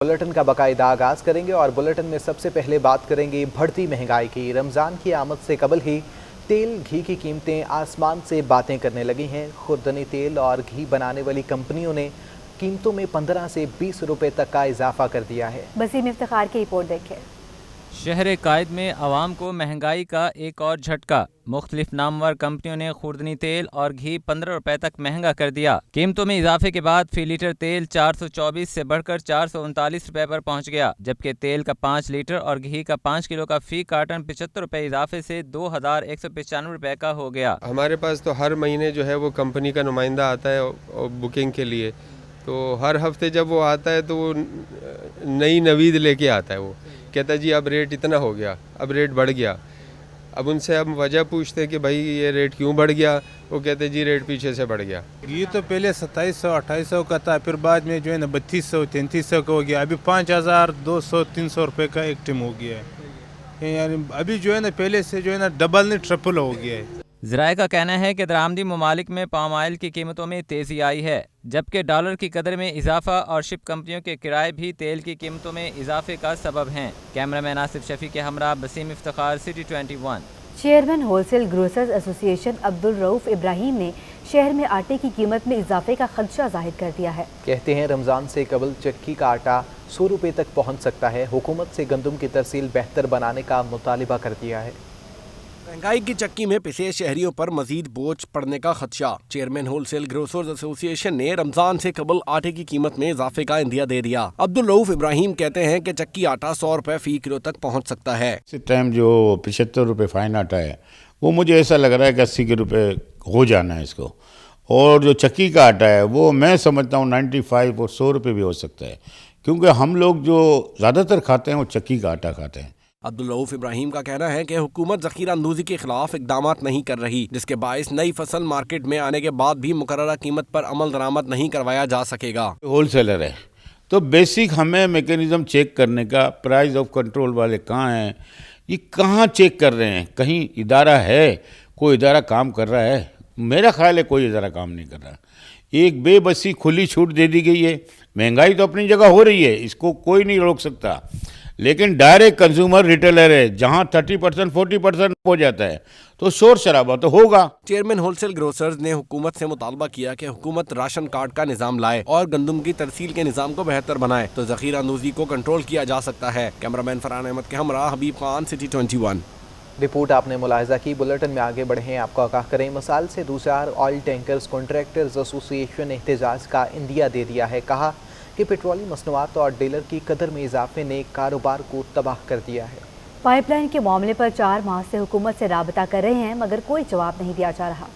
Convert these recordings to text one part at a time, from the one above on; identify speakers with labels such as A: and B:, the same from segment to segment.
A: Bulletin का बाकायदा आगाज करेंगे और बुलेटिन में सबसे पहले बात करेंगे बढ़ती महंगाई की। रमज़ान की आमद से कबल ही तेल घी की कीमतें आसमान से बातें करने लगी हैं। खुर्दनी तेल और घी बनाने वाली कंपनियों ने कीमतों में 15 से 20 रुपए तक का इजाफा कर दिया है।
B: वसीम इफ्तिखार की रिपोर्ट देखें।
C: शहर कायद में आवाम को महंगाई का एक और झटका। मुख्तलिफ नामवर कंपनियों ने खुर्दनी तेल और घी 15 रुपए तक महंगा कर दिया। कीमतों में इजाफे के बाद फी लीटर तेल 424 से बढ़कर 439 रुपए पर पहुंच गया, जबकि तेल का 5 लीटर और घी का 5 किलो का फी कार्टन 75 रुपए इजाफे से 2195 रुपए का हो गया।
D: हमारे पास तो हर महीने जो है वो कंपनी का नुमाइंदा आता है बुकिंग के लिए, तो हर हफ्ते जब वो आता है तो वो नई नवीद लेके आता है। वो कहता है जी अब रेट इतना हो गया, अब रेट बढ़ गया। अब उनसे हम वजह पूछते हैं कि भाई ये रेट क्यों बढ़ गया, वो कहते हैं जी रेट पीछे से बढ़ गया।
E: ये तो पहले 2700 2800 का था, फिर बाद में जो है ना 3200 3300 का हो गया, अभी 5200 300 रुपये का एक टिम हो गया है। यानी अभी जो है ना पहले से जो है ना डबल नहीं ट्रिपल हो गया है।
C: ज़राए का कहना है कि दरामदी ममालिक में पाम ऑयल की कीमतों में तेज़ी आई है, जबकि डॉलर की कदर में इजाफा और शिप कंपनियों के किराए भी तेल की कीमतों में इजाफे का सबब हैं। कैमरामैन आसिफ शफी के हमरा Waseem Iftikhar, city 21।
B: Chairman wholesale grocers association Abdul Rauf Ibrahim ने शहर में आटे की कीमत में इजाफे का खदशा जाहिर कर दिया है।
A: कहते हैं रमज़ान से कबल चक्की का आटा 100 रुपए तक पहुंच सकता है। हुकूमत से गंदम की तरसील बेहतर बनाने का मुतालिबा कर दिया है।
F: महंगाई की चक्की में पिसे शहरियों पर मजीद बोझ पड़ने का खदशा। चेयरमैन होलसेल ग्रोसर्स एसोसिएशन ने रमजान से कबल आटे की कीमत में इजाफे का इंदिया दे दिया। अब्दुल रऊफ इब्राहिम कहते हैं कि चक्की आटा 100 रुपए फी किलो तक पहुंच सकता है।
G: इस टाइम जो 75 रुपये फाइन आटा है वो मुझे ऐसा लग रहा है कि 80 के रुपये हो जाना है इसको, और जो चक्की का आटा है वो मैं समझता हूँ 95 और 100 रुपये भी हो सकता है, क्योंकि हम लोग जो ज़्यादातर खाते हैं वो चक्की का आटा खाते हैं।
F: अब्दुल रऊफ इब्राहिम का कहना है कि हुकूमत ज़ख़ीरा अंदोज़ी के खिलाफ इकदाम नहीं कर रही, जिसके बायस नई फसल मार्केट में आने के बाद भी मुकर्ररा कीमत पर अमल दरामद नहीं करवाया जा सकेगा।
G: होलसेलर है तो बेसिक हमें मेकनिज़म चेक करने का, प्राइस ऑफ कंट्रोल वाले कहाँ हैं, ये कहाँ चेक कर रहे हैं, कहीं इदारा है, कोई इदारा काम कर रहा है? मेरा ख्याल है कोई इदारा काम नहीं कर रहा। एक बेबसी खुली छूट दे दी गई है। महंगाई तो अपनी जगह हो रही है, इसको कोई नहीं रोक सकता, लेकिन डायरेक्ट कंज्यूमर रिटेलर है, जहां 30% 40% हो जाता है तो शोर शराबा तो होगा।
F: चेयरमैन होलसेल ग्रोसर्स ने हुकूमत से मुतालबा किया कि हुकूमत राशन कार्ड का निज़ाम लाए और गंदम की तरसील के निज़ाम को बेहतर बनाए, तो ज़ख़ीरा अंदोज़ी को कंट्रोल किया जा सकता है। कैमरामैन फरहान अहमद के हमरा हबीब खान, सिटी 21।
A: रिपोर्ट आपने मुलाहिजा की। बुलेटिन में आगे बढ़े, आपको आगाह करें। मसाइल से दूसरा ऑयल टैंकर्स कॉन्ट्रैक्टर्स एसोसिएशन ने एहतजाज का इंदिया दे दिया है। कहा कि पेट्रोलियम मसनूआत और डीलर की कदर में इजाफे ने कारोबार को तबाह कर दिया है।
B: पाइपलाइन के मामले पर 4 माह से हुकूमत से राबता कर रहे हैं, मगर कोई जवाब नहीं दिया जा रहा।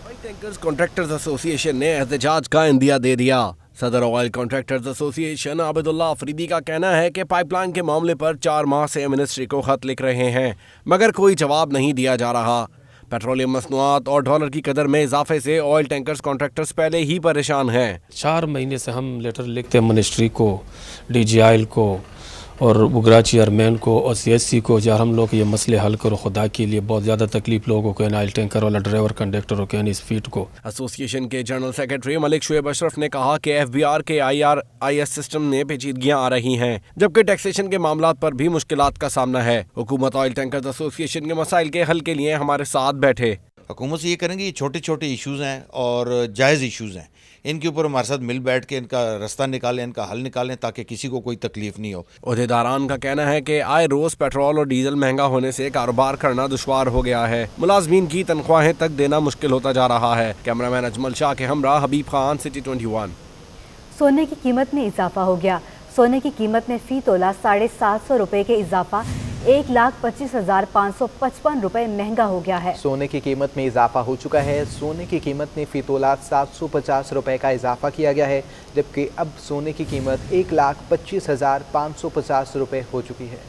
F: ऑयल टैंकर्स कॉन्ट्रैक्टर्स एसोसिएशन ने एहतजाज का इंदिया दे दिया। सदर ऑयल कॉन्ट्रैक्टर्स एसोसिएशन आबिदुल्लाह अफरीदी का कहना है कि पाइपलाइन के मामले पर 4 माह से मिनिस्ट्री को खत लिख रहे हैं, मगर कोई जवाब नहीं दिया जा रहा। पेट्रोलियम मसनूआत और डॉलर की कदर में इजाफे से ऑयल टैंकर्स कॉन्ट्रैक्टर्स पहले ही परेशान हैं।
H: 4 महीने से हम लेटर लिखते हैं मिनिस्ट्री को, DGIL को और उगरा चेयरमैन को और CSC को, यार हम लोग ये मसले हल करो, खुदा के लिए बहुत ज़्यादा तकलीफ लोगों को, ऑयल टैंकर वाला ड्राइवर कंडक्टरों के इस फीट को।
F: एसोसिएशन के जनरल सेक्रेटरी मलिक शुएब अशरफ ने कहा कि FBR के IRIS सिस्टम में पेचीदगियां आ रही हैं, जबकि टैक्सेशन के मामलात पर भी मुश्किलात का सामना है। हुकूमत ऑयल टैंकर्स एसोसिएशन के मसाइल के हल के लिए हमारे साथ बैठे।
I: हुकूमत से ये करेंगे, ये छोटे छोटे इश्यूज़ हैं और जायज़ इश्यूज़ हैं, इनके ऊपर हमारे साथ मिल बैठ के इनका रास्ता निकालें, इनका हल निकालें, ताकि किसी को कोई तकलीफ नहीं हो।
F: ओहदेदारान का कहना है कि आए रोज़ पेट्रोल और डीजल महंगा होने से कारोबार करना दुश्वार हो गया है। मुलाजमीन की तनख्वाहें तक देना मुश्किल होता जा रहा है। कैमरामैन अजमल शाह के हमरा हबीब खान, सिटी 21।
B: सोने की कीमत में इजाफा हो गया। सोने की कीमत में फ़ी तोला 750 रुपये के इजाफा 1,25,555 रुपये महंगा हो गया है।
A: सोने की कीमत में इजाफा हो चुका है। सोने की कीमत में फ़ी तोला 750 रुपये का इजाफा किया गया है, जबकि अब सोने की कीमत 1,25,550 रुपये हो चुकी है।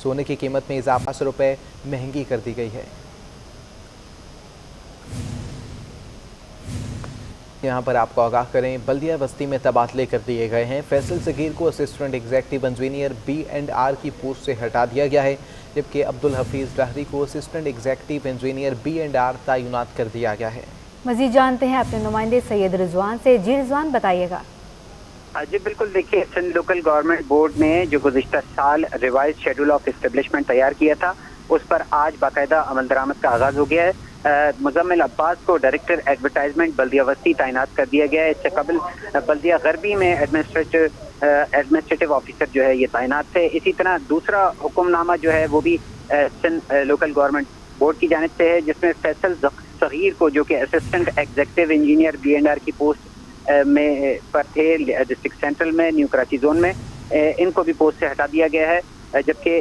A: सोने की कीमत में इजाफा 10 रुपये महंगी कर दी गई है। यहाँ पर आपको आगाह करें, बल्दिया बस्ती में तबादले कर दिए गए हैं। फैसल सगीर को असिस्टेंट एग्जीक्यूटिव इंजीनियर B&R की पोस्ट से हटा दिया गया है, जबकि अब्दुल हफीज़ लहरी को असिस्टेंट एग्जीक्यूटिव इंजीनियर B&R तैनात कर दिया गया है।
B: मज़ीद जानते हैं अपने नुमाइंदे सैयद रिजवान से। जी रिजवान, बताइएगा।
J: जी बिल्कुल, देखिए सिंध लोकल गवर्नमेंट बोर्ड ने जो गुज़िश्ता साल रिवाइज शेड्यूल ऑफ इस्टेब्लिशमेंट तैयार किया था, उस पर आज बाकायदा अमल दरामद का आगाज़ हो गया है। मुज़म्मिल अब्बास को डायरेक्टर एडवर्टाइजमेंट बल्दिया वस्ती तैनात कर दिया गया है। इससे कबल बल्दिया गरबी में एडमिनिस्ट्रेटिव ऑफिसर जो है ये तैनात थे। इसी तरह दूसरा हुक्मनामा जो है वो भी सिंध लोकल गवर्नमेंट बोर्ड की जानिब से है, जिसमें फैसल सगीर को, जो कि असिस्टेंट एग्जीक्यूटिव इंजीनियर BNR की पोस्ट में पर थे डिस्ट्रिक्ट सेंट्रल में न्यू कराची जोन में, इनको भी पोस्ट से हटा दिया गया है, जबकि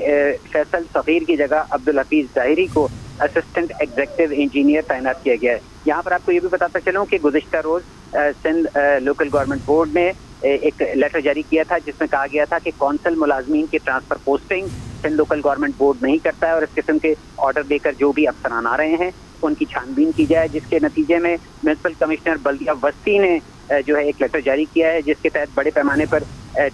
J: फैसल सगीर की जगह अब्दुल हफीज ज़ाहिरी को असिस्टेंट एग्जीक्यूटिव इंजीनियर तैनात किया गया है। यहाँ पर आपको ये भी बताता चलूँ कि गुज़िश्ता रोज़ सिंध लोकल गवर्नमेंट बोर्ड ने एक लेटर जारी किया था, जिसमें कहा गया था कि कौंसल मुलाजमीन की transfer posting Sindh local government board नहीं करता है और इस किस्म के ऑर्डर देकर जो भी अफसरान आ रहे हैं उनकी छानबीन की जाए, जिसके नतीजे में म्यूनसिपल कमिश्नर बल्दिया वस्ती ने जो है एक लेटर जारी किया है, जिसके तहत बड़े पैमाने पर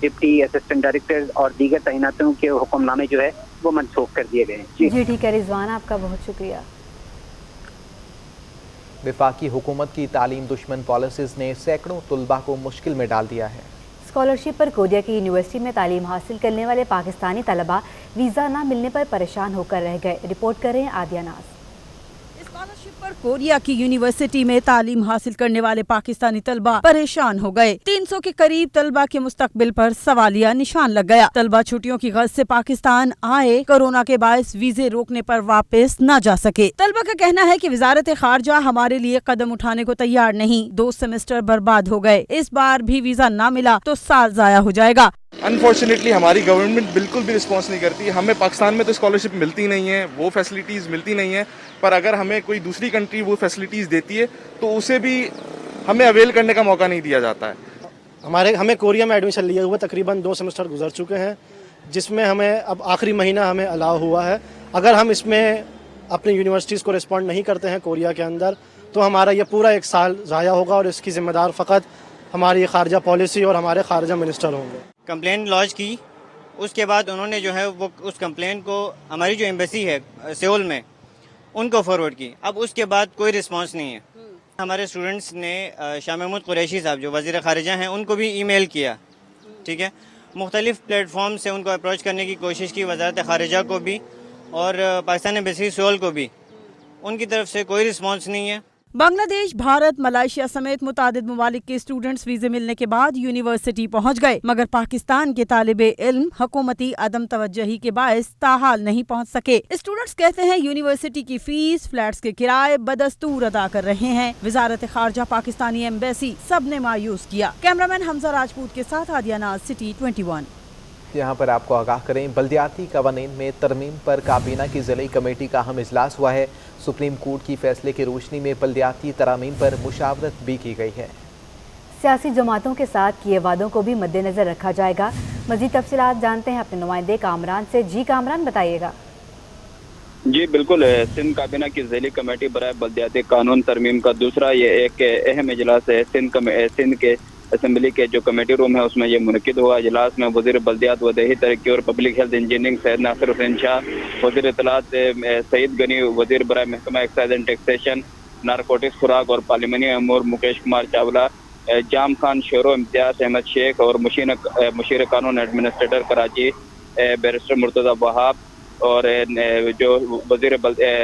J: डिप्टी असिस्टेंट डायरेक्टर और दीगर तैनातियों के हुक्मनामे जो है वो मनसूख कर दिए गए हैं।
B: जी ठीक है रिजवान, आपका बहुत शुक्रिया।
A: वफाकी हुकूमत की तालीम दुश्मन पॉलिसीज़ ने सैकड़ों तुलबा को मुश्किल में डाल दिया है।
B: स्कॉलरशिप पर कोरिया की यूनिवर्सिटी में तालीम हासिल करने वाले पाकिस्तानी तलबा वीज़ा न मिलने पर परेशान होकर रह गए। रिपोर्ट कर रहे हैं आदिया नाज।
K: स्कॉलरशिप पर कोरिया की यूनिवर्सिटी में तालीम हासिल करने वाले पाकिस्तानी तलबा परेशान हो गए। 300 के करीब तलबा के मुस्तकबिल पर सवालिया निशान लग गया। तलबा छुट्टियों की गर्ज से पाकिस्तान आए, कोरोना के बायस वीजे रोकने पर वापस न जा सके। तलबा का कहना है कि वजारत खारजा हमारे लिए कदम उठाने को तैयार नहीं। 2 सेमेस्टर बर्बाद हो गए, इस बार भी वीजा न मिला तो साल जाया हो जाएगा।
L: अनफॉर्चुनेटली हमारी गवर्नमेंट बिल्कुल भी रिस्पॉन्स नहीं करती। हमें पाकिस्तान में तो स्कॉलरशिप मिलती नहीं है, वो फैसिलिटीज़ मिलती नहीं है, पर अगर हमें कोई दूसरी कंट्री वो फैसिलिटीज़ देती है तो उसे भी हमें अवेल करने का मौका नहीं दिया जाता है।
M: हमें कोरिया में एडमिशन लिए हुए तकरीबन 2 सेमेस्टर गुजर चुके हैं, जिसमें हमें अब आखिरी महीना हमें अलाउ हुआ है। अगर हम इसमें अपनी यूनिवर्सिटीज़ को रिस्पॉन्ड नहीं करते हैं कोरिया के अंदर, तो हमारा ये पूरा 1 साल ज़ाया होगा और इसकी ज़िम्मेदार फ़कत हमारी खारजा पॉलिसी और हमारे खारजा मिनिस्टर होंगे।
N: कंप्लेंट लॉन्च की, उसके बाद उन्होंने जो है वो उस कंप्लेंट को हमारी जो एम्बेसी है सियोल में उनको फॉरवर्ड की। अब उसके बाद कोई रिस्पांस नहीं है। हमारे स्टूडेंट्स ने शाह महमूद कुरैशी साहब जो वज़ीर ख़ारिजा हैं उनको भी ईमेल किया, ठीक है, मुख्तलिफ़ प्लेटफॉर्म से उनको अप्रोच करने की कोशिश की, वज़ारत ख़ारिजा को भी और पाकिस्तान एम्बेसी सियोल को भी, उनकी तरफ से कोई रिस्पांस नहीं है।
K: बांग्लादेश, भारत, मलेशिया समेत मुतादिद ममालिक के स्टूडेंट्स वीजे मिलने के बाद यूनिवर्सिटी पहुंच गए, मगर पाकिस्तान के तालिबे इल्म हुकूमती अदम तवज्जही के बायस ताहाल नहीं पहुंच सके। स्टूडेंट्स कहते हैं यूनिवर्सिटी की फीस, फ्लैट्स के किराए बदस्तूर अदा कर रहे हैं। वजारत खारजा, पाकिस्तानी एम्बेसी सब ने मायूस किया। कैमरामैन हमजा राजपूत के साथ आदिया नाज, सिटी 21।
A: यहाँ पर आपको आगाह करें, बल्दियाती कवानीन में तरमीम पर काबीना की ज़िली कमेटी का अहम इजलास हुआ है। सुप्रीम कोर्ट की फैसले की रोशनी में बल्दियाती तरामीम पर मुशावरत भी की गई है।
B: सियासी जमातों के साथ किए वादों को भी मद्देनजर रखा जाएगा। मज़ीद तफसीलात जानते हैं अपने नुमाइंदे कामरान से। जी कामरान, बताइएगा।
O: जी बिल्कुल, सिंध काबीना की ज़िली कमेटी बराए बल्दियाती कानून तरमीम का दूसरा ये एक अहम इजलास है। सिंध के असम्बली के जो कमेटी रूम है उसमें ये मुनक़िद हुआ। इजलास में वज़ीर बल्दियात व देही तरक्की और public health engineering Syed Nasir Hussain Shah, वज़ीर इत्तलात सईद गनी, वज़ीर बराए महकमा एक्साइज एंड टैक्सेशन, नारकोटिक्स, खुराक और पार्लिमानी अमूर मुकेश कुमार चावला, जाम खान शेरो, इम्तियाज़ अहमद शेख और मुशीर कानून एडमिनिस्ट्रेटर कराची बैरिस्टर मुर्तज़ा वहाब और जो वज़ीर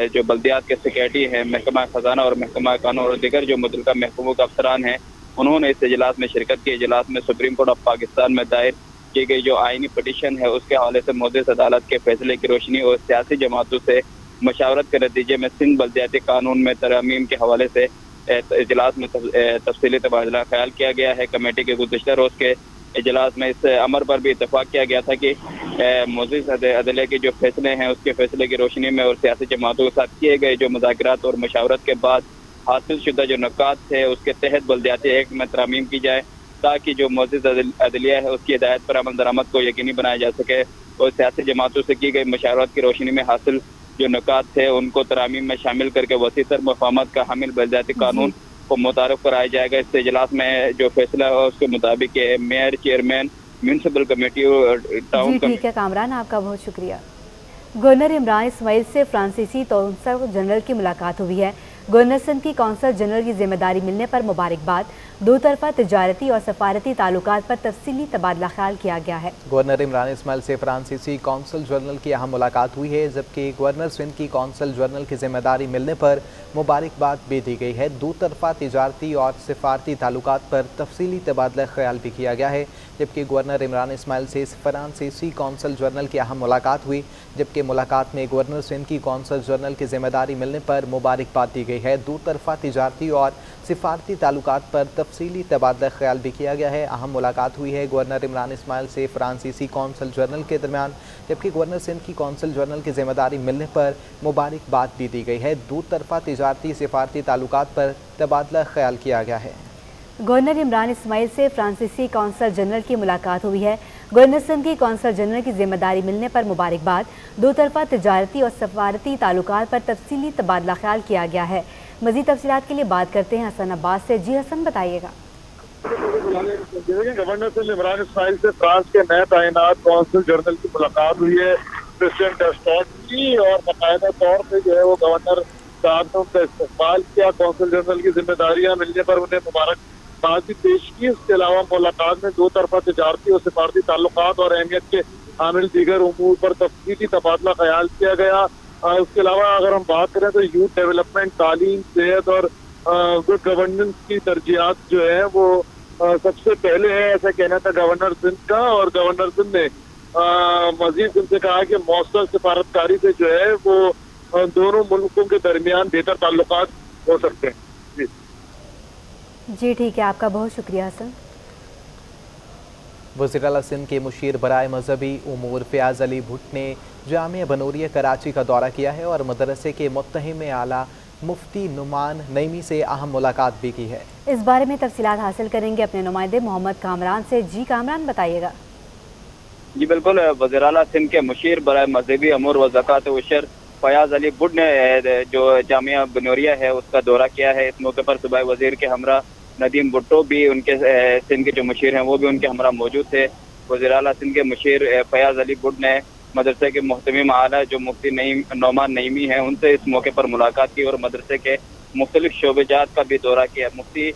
O: जो बल्दियात के सेक्रेटरी हैं महकमा ख़जाना और महकमा कानून और दीगर जो मुतल्लिक़ा महकमों के अफसरान हैं, उन्होंने इस इजलास में शिरकत की। इजलास में सुप्रीम कोर्ट ऑफ पाकिस्तान में दायर की गई जो आइनी पटिशन है उसके हवाले से मौजूद अदालत के फैसले की रोशनी और सियासी जमातों से मशावरत के नतीजे में सिंध बल्दियाती कानून में तरमीम के हवाले से इजलास में तफसीली तबादला ख्याल किया गया है। कमेटी के गुज़िश्ता रोज़ के इजलास में इस अमर पर भी इतफाक़ किया गया था कि मौजूद अदलिया के जो फैसले हैं उसके फैसले की रोशनी में और सियासी जमातों के साथ किए गए जो मुज़ाकरात और मशावरत के बाद हासिल शुदा जो नुकात थे उसके तहत बल्दियाती एक्ट में तरमीम की जाए, ताकि जो मौजूद अदलिया है उसकी हिदायत पर अमल दरामद को यकीनी बनाया जा सके और सियासी जमातों से की गई मशावरत की रोशनी में हासिल जो नुकात थे उनको तरमीम में शामिल करके वसी तर मफाहमत का हामिल बल्दियाती कानून को मुतारफ़ कराया जाएगा। इस इजलास में जो फैसला है उसके मुताबिक मेयर, चेयरमैन, म्यूनसिपल कमेटी और टाउन
B: ठीक है कामरान, आपका बहुत शुक्रिया। गवर्नर इमरान इस्माइल से फ्रांसीसी कौंसल जनरल की मुलाकात हुई है। गवर्नर सिंध की कौंसल जनरल की जिम्मेदारी मिलने पर मुबारकबाद। दो तरफा तजारती और सफारती ताल्लुकात पर तफसीली तबादला ख्याल किया गया है।
A: गवर्नर इमरान इस्माइल से फ्रांसीसी कौंसल जनरल की अहम मुलाकात हुई है, जबकि गवर्नर सिंध की कौंसल जनरल की जिम्मेदारी मिलने पर मुबारकबाद भी दी गई है। दो तरफा तजारती और सफारती ताल्लुकात पर तफसीली तबादला ख्याल भी किया गया है, जबकि गवर्नर इमरान इस्माइल से फ्रांसीसी कौंसल जनरल की अहम मुलाकात हुई, जबकि मुलाकात में गवर्नर सिंध की कौंसल जनरल की जिम्मेदारी मिलने पर मुबारकबाद दी गई है। दो तरफा तजारती और सिफारती ताल्लुकात पर तफसीली तबादला ख्याल भी किया गया है। अहम मुलाकात हुई है गवर्नर इमरान इस्माइल से फ्रांसीसी कौंसल जनरल के दरमियान, जबकि गवर्नर सिंध की कौंसल जनरल की जिम्मेदारी मिलने पर मुबारकबाद भी दी गई है। दो तरफा तजारती सिफारती ताल्लुकात पर तबादला ख्याल किया गया है।
B: गवर्नर इमरान इस्माइल से फ्रांसीसी कौंसल जनरल की मुलाकात हुई है। गवर्नर सिंध की कौंसल जनरल की जिम्मेदारी मिलने पर मुबारकबाद। दो तरफा तजारती और सफारती ताल्लुकात पर तफसीली तबादला ख्याल किया गया है। मज़ीद तफसीलात के लिए बात करते हैं हसन अब्बास से। जी हसन, बताइएगा।
P: गवर्नर सिंध इमरान इस्माइल से फ्रांस के नए तैनात कौंसल जनरल की मुलाकात हुई है प्रेसिडेंट एस्टॉट की, और बाकायदा तौर पर जो है वो गवर्नर साहब ने उनका इस्तेमाल किया। कौंसल जनरल की जिम्मेदारियां मिलने पर उन्हें मुबारकबाद भी पेश की। इसके अलावा मुलाकात में दो तरफा तजारती और सिफारती ताल्लुकात और अहमियत के हामिल दीगर उमूर पर तफसीली तबादला ख्याल किया गया। उसके अलावा अगर हम बात करें तो यूथ डेवलपमेंट, तालीम, सेहत और गुड गवर्नेंस की तरजीहात जो है वो सबसे पहले है, ऐसा कहना था गवर्नर सिंध का। और गवर्नर सिंध ने मजीद उनसे कहा कि मौसर सिफारतकारी से जो है वो दोनों मुल्कों के दरमियान बेहतर ताल्लुकात हो सकते हैं।
B: जी ठीक है, आपका बहुत शुक्रिया हसन।
A: वज़ीर आला सिंध के मुशीर बराए मजहबी उमूर फ़याज़ अली भुट्ट ने जामिया बनूरिया कराची का दौरा किया है और मदरसे के मुत्तहिम आला मुफ्ती नुमान नईमी से अहम मुलाकात भी की है।
B: इस बारे में तफसीलात हासिल करेंगे अपने नुमाइंदे मोहम्मद कामरान से। जी कामरान, बताइएगा।
O: जी बिल्कुल, वज़ीर आला सिंध के मुशीर बराए मजहबी अमूर व ज़कात उशर फ़याज़ अली भुट्ट ने जो जामिया बनूरिया है उसका दौरा किया है। इस मौके पर सूबाई वज़ीर के हमरा नदीम भुट्टो भी, उनके सिंध के जो मुशीर हैं वो भी उनके हमरा मौजूद थे। वज़ीर आला सिंध के मुशीर फ़याज़ अली भुट्ट ने मदरसे के मुहतमिम आला जो मुफ्ती नौमान नईमी हैं उनसे इस मौके पर मुलाकात की और मदरसे के मुख्तलिफ शोबेजात का भी दौरा किया। मुफ्ती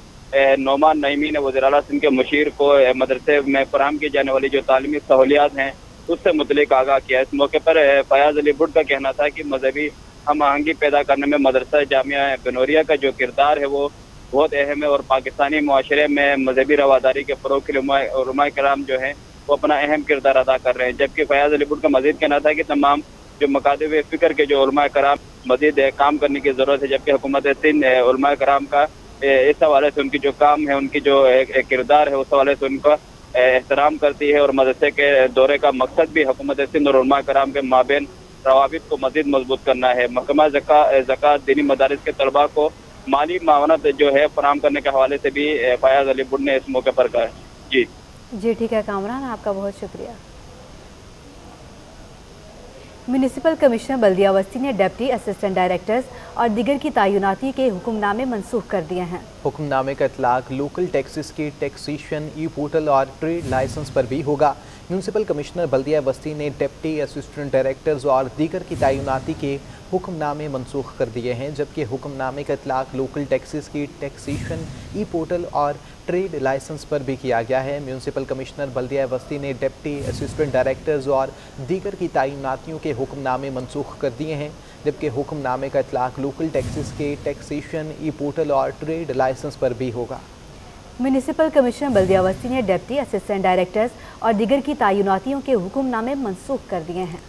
O: नौमान नईमी ने वज़ीर आला सिंध के मुशीर को मदरसे में फराहम की जाने वाली जो तालीमी सहूलियात हैं उससे मुतलिक आगाह किया। इस मौके पर फ़याज़ अली भुट्ट का कहना था कि मजहबी हम आहंगी पैदा करने में मदरसा जामिया बनूरिया का जो किरदार है वो बहुत अहम है और पाकिस्तानी मुआशरे में मजहबी रवादारी के फ़रोग़ के लिए उलमा कराम जो हैं वो अपना अहम किरदार अदा कर रहे हैं। जबकि फ़याज़ अली भुट्ट का मज़ीद कहना था कि तमाम जो मकातब फ़िक्र के जो उलमा कराम मज़ीद काम करने की ज़रूरत है, जबकि हुकूमत सिंध उलमा कराम का इस हवाले से उनकी जो काम है, उनकी जो किरदार है उस हवाले से उनका एहतराम करती है। और मदरसे के दौरे का मकसद भी हुकूमत सिंध और उलमा कराम के माबेन रवाबित को मज़ीद मजबूत करना है। महकमा ज़कात दीनी मदारिस के तलबा को माली मावनत जो है फराहम करने के हवाले से भी फ़याज़ अली भुट्ट ने इस मौके पर कहा है।
B: जी ठीक है कामरान, आपका बहुत शुक्रिया। म्यूनिसिपल कमिश्नर बल्दिया बस्ती ने डिप्टी असिस्टेंट डायरेक्टर्स और दिगर की तैनाती के हुक्मनामे मनसूख कर दिए हैं।
A: हुक्मनामे का इतलाक लोकल टैक्सेस की टैक्सेशन ई पोर्टल और ट्रेड लाइसेंस पर भी होगा। म्यूनिसिपल कमिश्नर बल्दिया बस्ती ने डिप्टी असिस्टेंट डायरेक्टर्स और दीगर की तैनाती के हुक्मनामे मनसूख कर दिए हैं, जबकि हुक्मनामे का इतलाक लोकल टैक्सेस की टैक्सेशन ई पोर्टल और ट्रेड लाइसेंस पर भी किया गया है। म्यूनिसिपल कमिश्नर बल्दिया बस्ती ने डिप्टी असिस्टेंट डायरेक्टर्स और दीगर की तैनातियों के हुक्मनामे मनसूख कर दिए हैं, जबकि हुक्मनामे का इतलाक लोकल टैक्सेस के टैक्सेशन ई पोर्टल और ट्रेड लाइसेंस पर भी होगा।
B: म्यूनिसिपल कमिश्नर बल्दिया बस्ती ने डिप्टी असिस्टेंट डायरेक्टर्स और दीगर की तैनातियों के हुक्मनामे मनसूख कर दिए हैं।